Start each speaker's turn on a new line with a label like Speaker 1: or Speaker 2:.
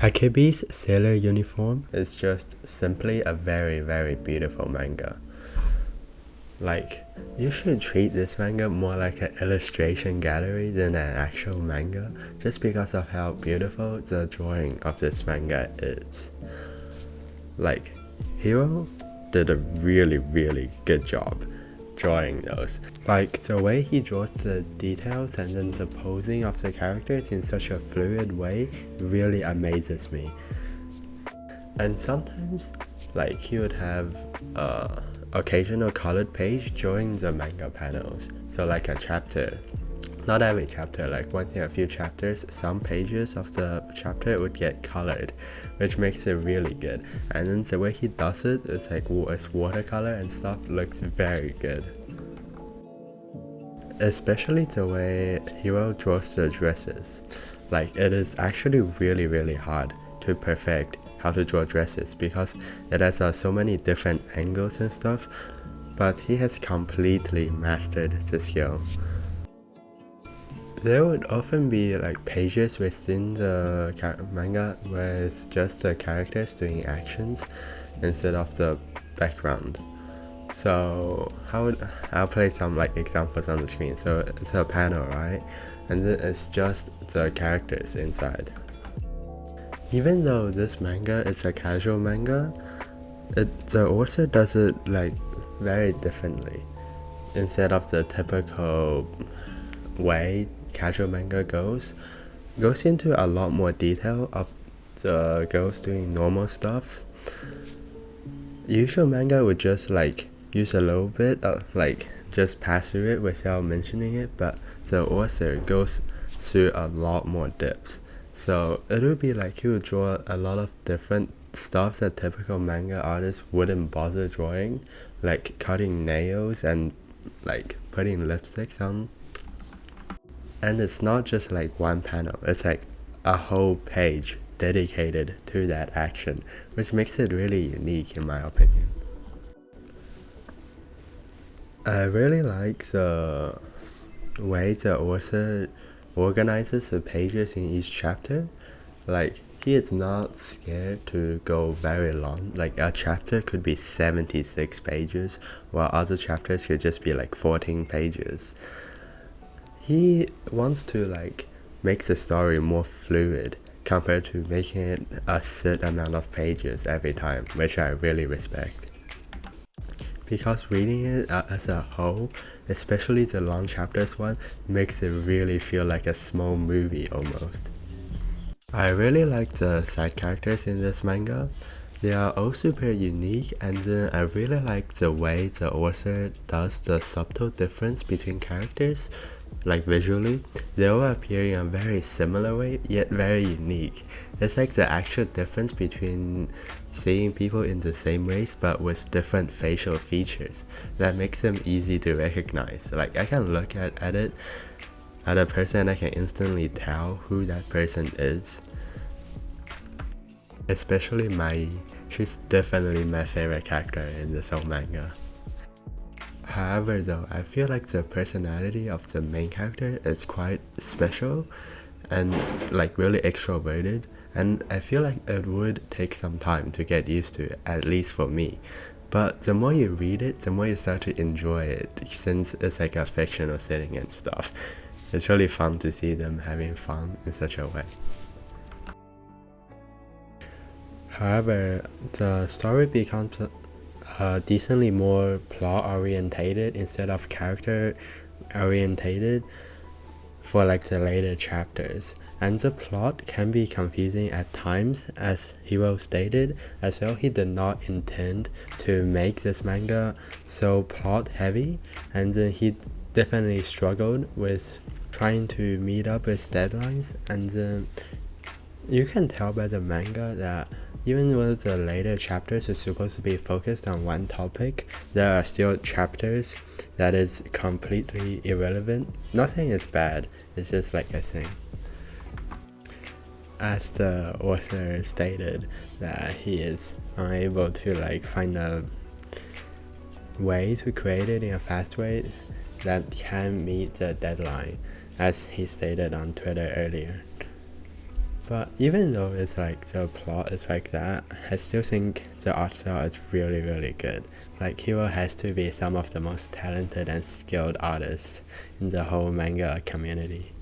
Speaker 1: Akebi's sailor uniform is just simply a very, very beautiful manga. Like, you should treat this manga more like an illustration gallery than an actual manga, just because of how beautiful the drawing of this manga is. Like, Hiro did a really, really good job drawing those. Like, the way he draws the details and then the posing of the characters in such a fluid way really amazes me. And sometimes, like, he would have occasional colored page during the manga panels. So like a chapter, not every chapter, like once in a few chapters, some pages of the chapter would get colored, which makes it really good. And then the way he does it, it's like it's watercolor and stuff, looks very good. Especially the way Hiro draws the dresses. Like, it is actually really, really hard to perfect how to draw dresses because it has so many different angles and stuff, but he has completely mastered the skill. There would often be like pages within the manga where it's just the characters doing actions instead of the background. So I'll play some like examples on the screen. So it's a panel, right? And then it's just the characters inside. Even though this manga is a casual manga, the author does it like very differently. Instead of the typical way casual manga goes into a lot more detail of the girls doing normal stuffs. Usual manga would just like use a little bit like just pass through it without mentioning it, but the author goes through a lot more depths. So it would be like he would draw a lot of different stuff that typical manga artists wouldn't bother drawing, like cutting nails and like putting lipsticks on. And it's not just like one panel, it's like a whole page dedicated to that action, which makes it really unique in my opinion. I really like the way the author organizes the pages in each chapter. Like, he is not scared to go very long. Like, a chapter could be 76 pages, while other chapters could just be like 14 pages. He wants to like make the story more fluid compared to making it a set amount of pages every time, which I really respect. Because reading it as a whole, especially the long chapters one, makes it really feel like a small movie almost. I really like the side characters in this manga. They are all super unique, and then I really like the way the author does the subtle difference between characters. Like visually, they all appear in a very similar way, yet very unique. It's like the actual difference between seeing people in the same race but with different facial features that makes them easy to recognize. Like, I can look at it at a person and I can instantly tell who that person is. Especially Mai. She's definitely my favorite character in this whole manga. However though, I feel like the personality of the main character is quite special and like really extroverted, and I feel like it would take some time to get used to, at least for me. But the more you read it, the more you start to enjoy it, since it's like a fictional setting and stuff. It's really fun to see them having fun in such a way. However, the story becomes decently more plot orientated instead of character orientated for like the later chapters, and the plot can be confusing at times, as Hiro stated, as though he did not intend to make this manga so plot heavy, and then he definitely struggled with trying to meet up with deadlines. And you can tell by the manga that even though the later chapters are supposed to be focused on one topic, there are still chapters that is completely irrelevant. Not saying it's bad, it's just like a thing. As the author stated, that he is unable to like find a way to create it in a fast way that can meet the deadline, as he stated on Twitter earlier. But even though it's like the plot is like that, I still think the art style is really really good. Like Hiro has to be some of the most talented and skilled artists in the whole manga community.